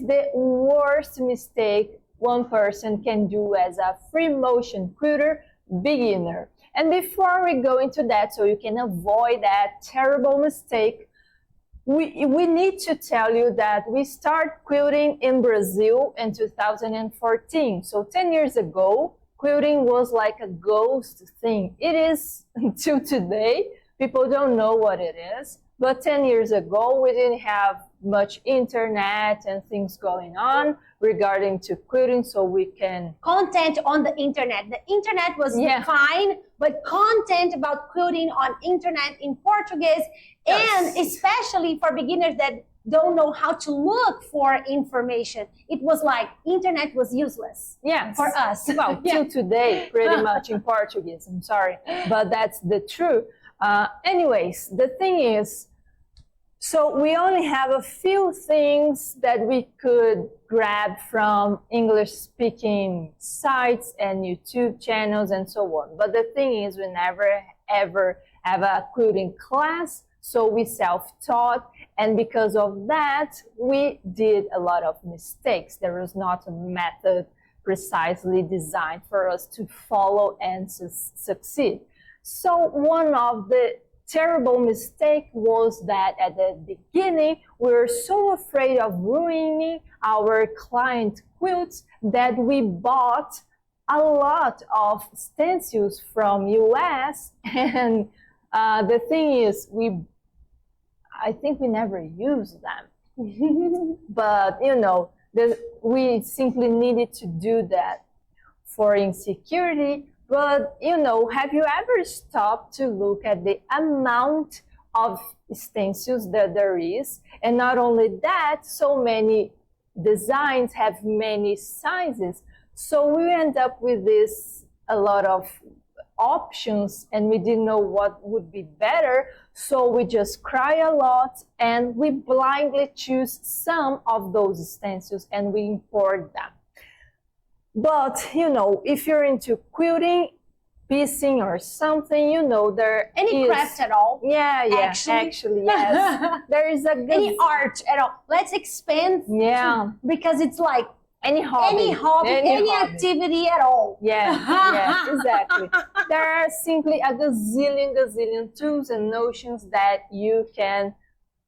is the worst mistake one person can do as a free motion quilter beginner? And before we go into that, so you can avoid that terrible mistake, we need to tell you that we started quilting in Brazil in 2014. So 10 years ago, quilting was like a ghost thing. It is until today. People don't know what it is. But 10 years ago, we didn't have much internet and things going on regarding to quilting, so we can... Content on the internet. The internet was fine, but content about quilting on internet in Portuguese, and especially for beginners that don't know how to look for information. It was like internet was useless for us. Well, till today, pretty much in Portuguese, I'm sorry, but that's the truth. Anyways, the thing is, so we only have a few things that we could grab from English-speaking sites and YouTube channels and so on. But the thing is, we never ever have a quilting class, so we self-taught, and because of that, we did a lot of mistakes. There was not a method precisely designed for us to follow and succeed. So one of the terrible mistake was that at the beginning, we were so afraid of ruining our client quilts that we bought a lot of stencils from US, and the thing is, I think we never used them. But you know, we simply needed to do that for insecurity. But, you know, have you ever stopped to look at the amount of stencils that there is? And not only that, so many designs have many sizes. So we end up with a lot of options, and we didn't know what would be better. So we just cry a lot, and we blindly choose some of those stencils and we import them. But, you know, if you're into quilting, piecing or something, you know, there any craft at all. Yeah, actually yes. There is any art at all. Let's expand. Yeah. Because it's like any hobby, any activity at all. Yeah, exactly. There are simply a gazillion tools and notions that you can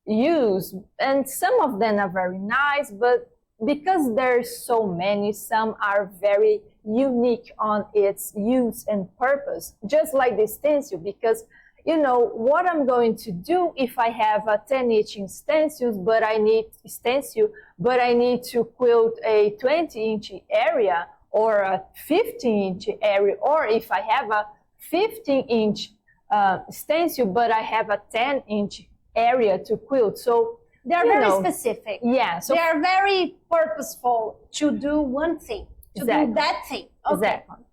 use. And some of them are very nice, but because there's so many, some are very unique on its use and purpose, just like the stencil, because you know what I'm going to do if I have a 10-inch stencil, but I need to quilt a 20-inch area or a 15-inch area, or if I have a 15-inch stencil, but I have a 10-inch area to quilt. So they're very specific. Yeah. So they're very purposeful to do one thing, to do that thing. Okay. Exactly.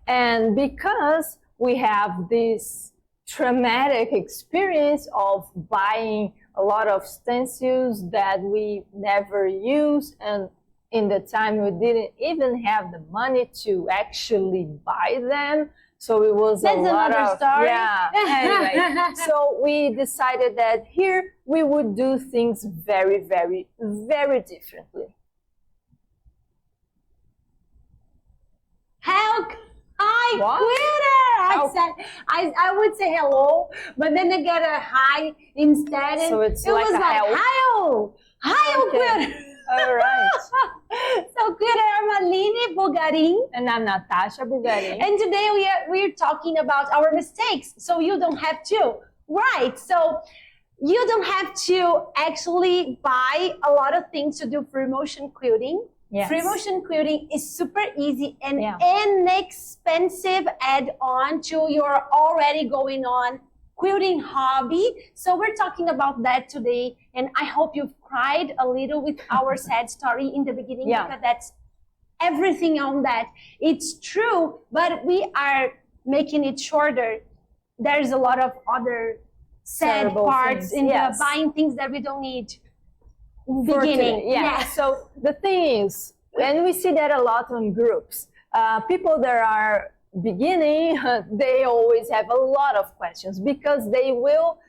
And because we have this traumatic experience of buying a lot of stencils that we never used, and in the time we didn't even have the money to actually buy them. So it was a lot of story. Yeah. Anyway, so we decided that here we would do things very, very, very differently. Hi, quilter! I would say hello, but then I got a hi instead. So it was like hi, quilter! All right. So quilter, I'm Aline Bulgarin. And I'm Natasha Bulgarin. And today we're talking about our mistakes, so you don't have to. Right, so you don't have to actually buy a lot of things to do free motion quilting. Yes. Free motion quilting is super easy and inexpensive add-on to your already going on quilting hobby. So we're talking about that today, and I hope you've cried a little with our sad story in the beginning, because that's everything on that. It's true, but we are making it shorter. There's a lot of other sad parts in the buying things that we don't need. Beginning. So the thing is, and we see that a lot on groups, people that are beginning, they always have a lot of questions, because they will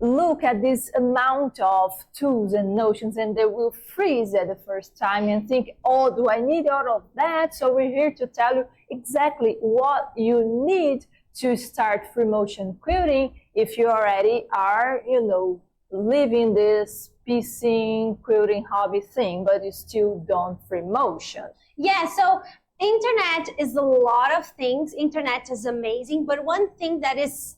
look at this amount of tools and notions, and they will freeze at the first time and think, oh, do I need all of that? So we're here to tell you exactly what you need to start free motion quilting if you already are, living this piecing, quilting hobby thing, but you still don't free motion. Yeah, so internet is a lot of things. Internet is amazing, but one thing that is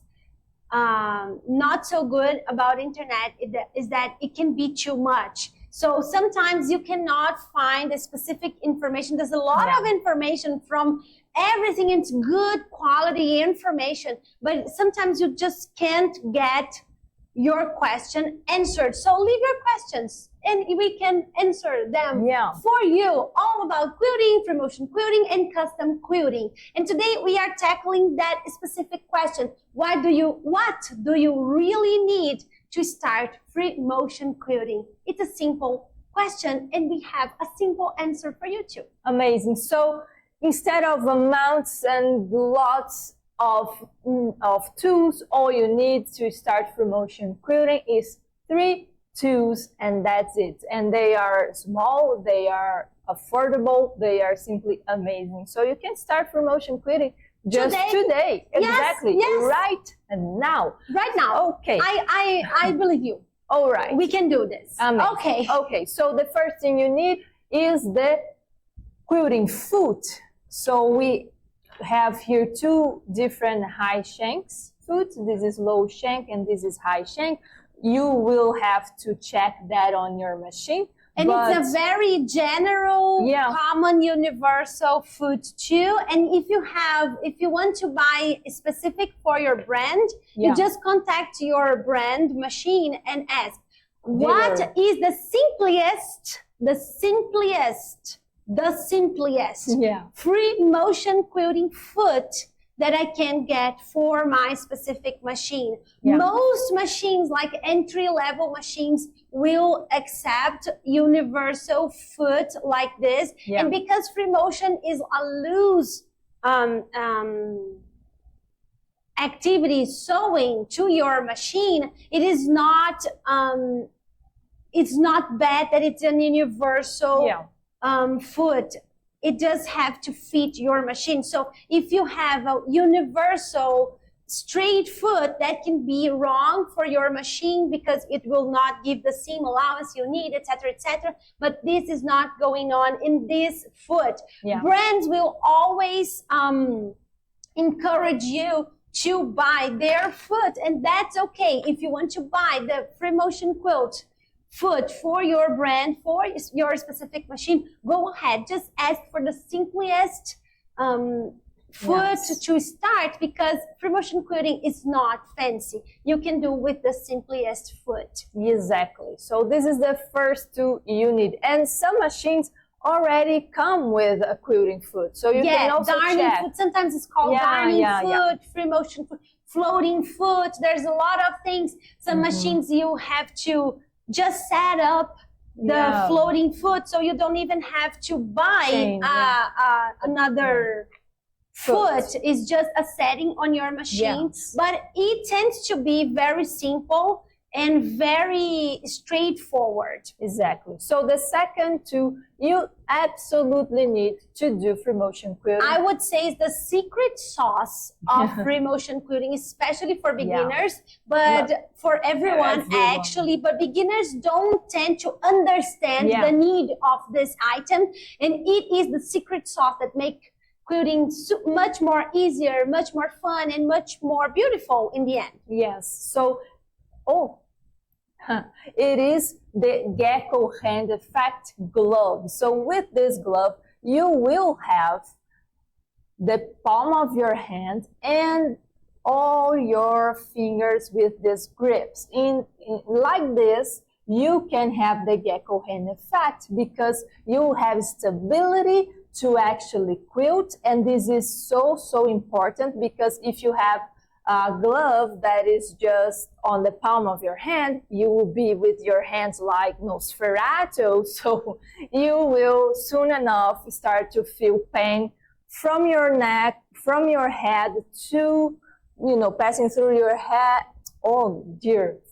not so good about internet is that it can be too much. So sometimes you cannot find a specific information. There's a lot of information from everything. It's good quality information, but sometimes you just can't get your question answered. So leave your questions and we can answer them for you, all about quilting, free motion quilting, and custom quilting. And today we are tackling that specific question. What do you really need to start free motion quilting? It's a simple question and we have a simple answer for you too. Amazing. So instead of amounts and lots of tools, all you need to start free motion quilting is 3 tools, and that's it. And they are small, they are affordable, they are simply amazing. So you can start free motion quilting just today. Exactly. Yes. Right now. Right now. Okay. I believe you. All right. We can do this. Okay. Okay. So the first thing you need is the quilting foot. So we have here 2 different high shanks foot. This is low shank and this is high shank. You will have to check that on your machine. And it's a very general, common, universal foot too. And if you want to buy specific for your brand, you just contact your brand machine and ask, what is the simplest free motion quilting foot that I can get for my specific machine? Most machines, like entry-level machines, will accept universal foot like this. And because free motion is a loose activity sewing to your machine, it is not it's not bad that it's an universal foot. It does have to fit your machine. So if you have a universal straight foot, that can be wrong for your machine because it will not give the seam allowance you need, etc., etc. But this is not going on in this foot. Brands will always encourage you to buy their foot, and that's okay. If you want to buy the free motion quilt foot for your brand, for your specific machine, go ahead. Just ask for the simplest foot to start, because free motion quilting is not fancy. You can do with the simplest foot. Exactly. So this is the first 2 you need. And some machines already come with a quilting foot. So you can also darning check. foot. Sometimes it's called darning foot, free motion foot, floating foot. There's a lot of things. Some machines you have to just set up the floating foot, so you don't even have to buy another foot. It's just a setting on your machine. But it tends to be very simple and very straightforward. Exactly. So the second 2 you absolutely need to do free motion quilting. I would say it's the secret sauce of free motion quilting, especially for beginners, but for everyone actually. But beginners don't tend to understand the need of this item, and it is the secret sauce that makes quilting much more easier, much more fun, and much more beautiful in the end. Yes. So it is the gecko hand effect glove. So with this glove, you will have the palm of your hand and all your fingers with these grips. Like this, you can have the gecko hand effect because you have stability to actually quilt. And this is so important, because if you have a glove that is just on the palm of your hand, you will be with your hands like Nosferatu. So you will soon enough start to feel pain from your neck, from your head to, passing through your head,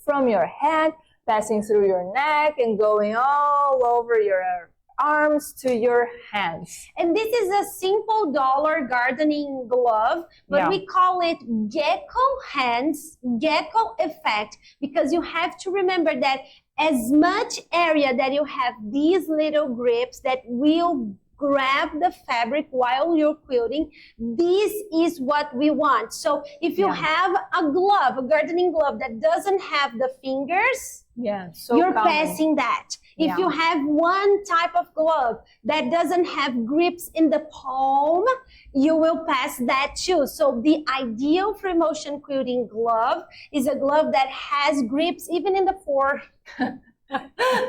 from your head, passing through your neck and going all over your arms to your hands. And this is a simple dollar gardening glove, but we call it gecko hands, gecko effect, because you have to remember that as much area that you have these little grips that will grab the fabric while you're quilting, this is what we want. So if you have a glove, a gardening glove that doesn't have the fingers, you're passing that. If you have one type of glove that doesn't have grips in the palm, you will pass that too. So the ideal free motion quilting glove is a glove that has grips even in the four,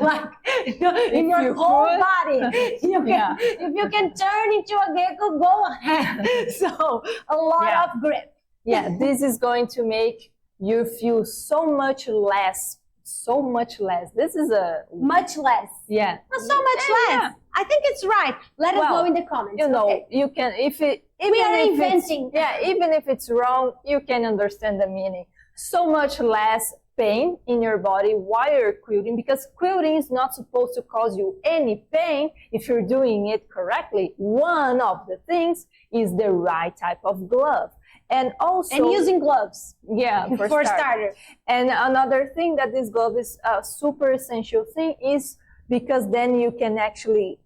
like in your whole body. If you can turn into a gecko, go ahead. So a lot of grip. This is going to make you feel so much less. This is a much less. Yeah. So much less. I think it's right. Let us know in the comments. You know, you can we are inventing. Even if it's wrong, you can understand the meaning. So much less pain in your body while you're quilting, because quilting is not supposed to cause you any pain if you're doing it correctly. One of the things is the right type of glove. And also using gloves. For starter. And another thing that this glove is a super essential thing is because then you can actually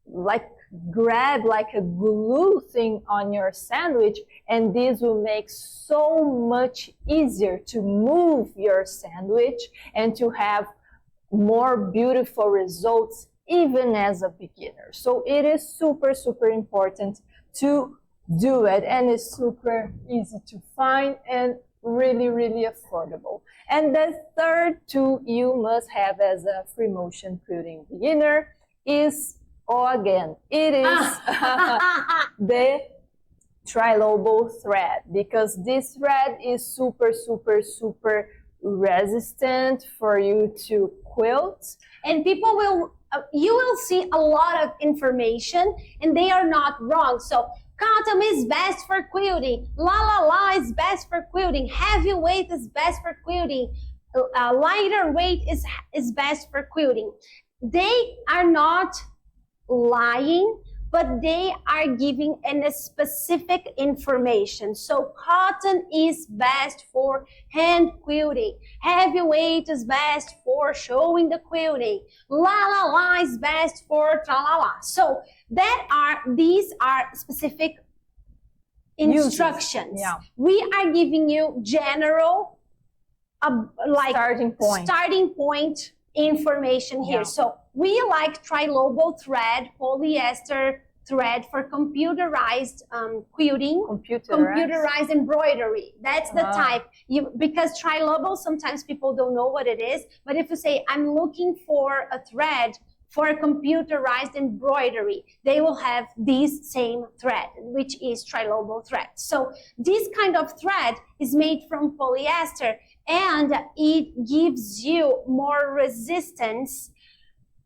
like grab like a glue thing on your sandwich, and this will make so much easier to move your sandwich and to have more beautiful results even as a beginner. So it is super, super important to do it, and it's super easy to find and really, really affordable. And the third tool you must have as a free motion quilting beginner is, it is the tri-lobo thread, because this thread is super, super, super resistant for you to quilt. And people will, you will see a lot of information and they are not wrong. So cotton is best for quilting. La la la is best for quilting. Heavy weight is best for quilting. Lighter weight is best for quilting. They are not lying, but they are giving a specific information. So cotton is best for hand quilting. Heavy weight is best for showing the quilting. La la la is best for tra la la. So these are specific instructions. We are giving you general starting point information here. So we like tri-lobo thread, polyester thread for computerized quilting, computerized embroidery. That's the type. Because tri-lobo, sometimes people don't know what it is, but if you say, I'm looking for a thread for computerized embroidery, they will have this same thread, which is tri-lobo thread. So this kind of thread is made from polyester, and it gives you more resistance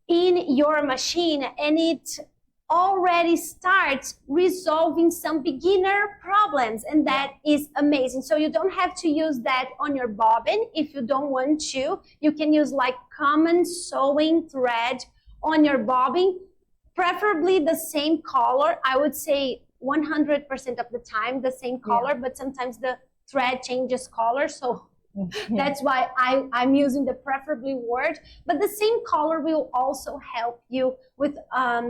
in your machine, and it already starts resolving some beginner problems, and that is amazing. So you don't have to use that on your bobbin if you don't want to. You can use like common sewing thread on your bobbin, preferably the same color. I would say 100% of the time the same color, but sometimes the thread changes color, so that's why I'm using the preferably word. But the same color will also help you with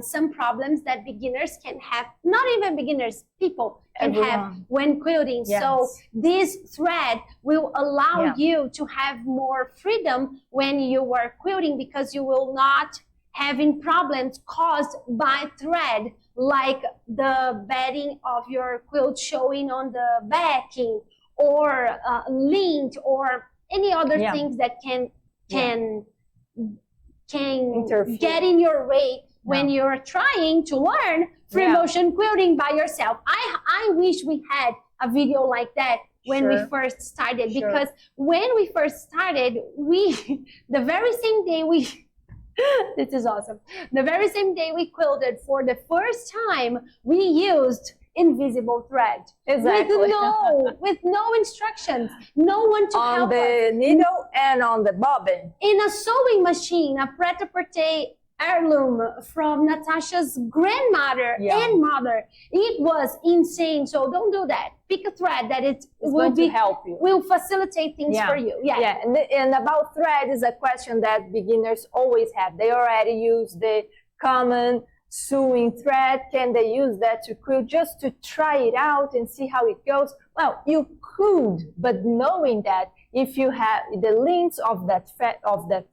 some problems that beginners can have, not even beginners, people can have when quilting. So this thread will allow you to have more freedom when you are quilting, because you will not having problems caused by thread, like the bedding of your quilt showing on the backing, or lint, or any other things that can get in your way when you're trying to learn free motion quilting by yourself. I wish we had a video like that when we first started, because when we first started, the very same day this is awesome. The very same day we quilted for the first time, we used invisible thread. Exactly. With no instructions, no one to on help us. the needle and on the bobbin. In a sewing machine, a pret-a-porter heirloom from Natasha's grandmother and mother. It was insane. So don't do that. Pick a thread that it will help you. Will facilitate things for you. Yeah. And about thread is a question that beginners always have. They already use the common sewing thread. Can they use that to quilt just to try it out and see how it goes? Well, you could, but knowing that if you have the length of that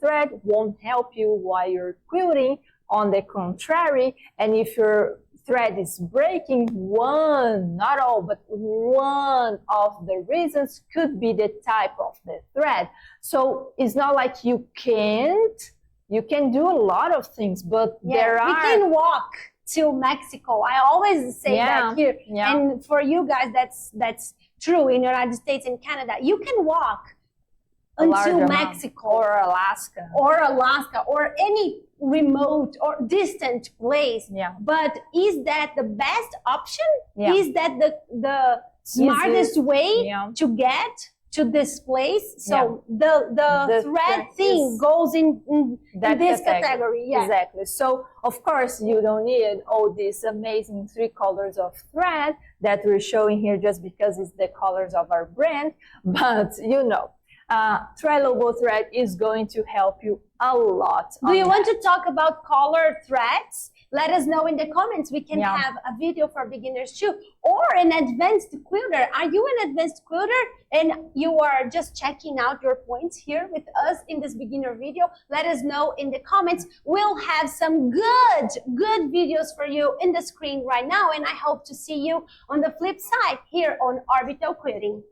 thread won't help you while you're quilting. On the contrary, and if your thread is breaking, not all, but one of the reasons could be the type of the thread. So it's not like you can't. You can do a lot of things, but we can walk to Mexico. I always say that here. And for you guys, that's true in the United States and Canada. You can walk until Mexico or Alaska or any remote or distant place. But is that the best option? Is that the smartest way to get to this place? So the thread thing goes in this category. Exactly. So of course you don't need all these amazing 3 colors of thread that we're showing here just because it's the colors of our brand, but Tri-Logo thread is going to help you a lot. Do you want to talk about color threads? Let us know in the comments. We can have a video for beginners too. Or an advanced quilter. Are you an advanced quilter and you are just checking out your points here with us in this beginner video? Let us know in the comments. We'll have some good videos for you in the screen right now. And I hope to see you on the flip side here on Orbital Quilting.